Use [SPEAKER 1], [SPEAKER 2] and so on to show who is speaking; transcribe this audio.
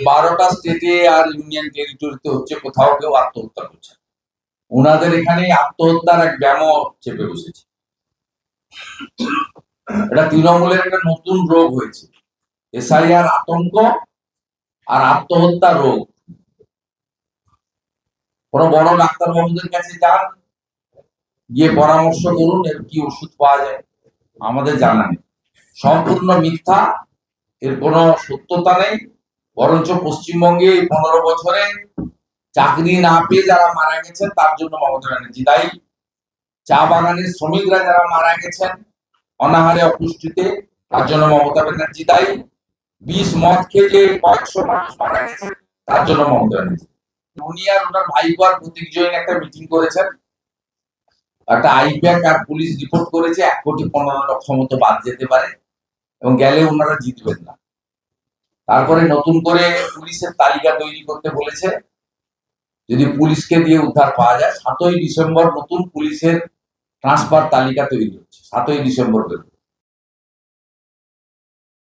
[SPEAKER 1] 12টা স্টেটে আর ইউনিয়ন টেরিটরিতে হচ্ছে, কোথাও কেউ আত্মহত্যা করছে। ওনাদের এখানে আত্মহত্যার এক ব্যামো চেপে বসেছে। এটা তৃণমূলের একটা নতুন রোগ হয়েছে, এসআইআর আতঙ্ক আর আত্মহত্যা রোগ। কোনো বড় ডাক্তারবাবুদের কাছে যান, গিয়ে পরামর্শ করুন এর কি ওষুধ পাওয়া যায়, আমাদের জানা নেই। সম্পূর্ণ মিথ্যা, এর কোনো সত্যতা নেই। বরঞ্চ পশ্চিমবঙ্গে এই 15 বছরে চাকরি না পেয়ে যারা মারা গেছেন তার জন্য মমতা ব্যানার্জি দায়ী। চা বাগানের শ্রমিকরা যারা মারা গেছেন অনাহারে অপুষ্টিতে, তার জন্য মমতা ব্যানার্জি দায়ী। বিষ মদ খেয়ে যে কয়েকশো মানুষ মারা গেছে তার জন্য মমতা ব্যানার্জি। উনি আর ওনার ভাইপো আর প্রতীক জৈন একটা মিটিং করেছেন, একটা আইপ্যাক আর পুলিশ রিপোর্ট করেছে 1,15,00,000 মতো বাদ যেতে পারে এবং গেলে ওনারা জিতবেন না। তারপরে নতুন করে পুলিশের তালিকা তৈরি করতে বলেছে, যদি পুলিশকে দিয়ে উদ্ধার পাওয়া যায়। 7ই ডিসেম্বর নতুন পুলিশের ট্রান্সফার তালিকা তৈরি হচ্ছে, 7ই ডিসেম্বর।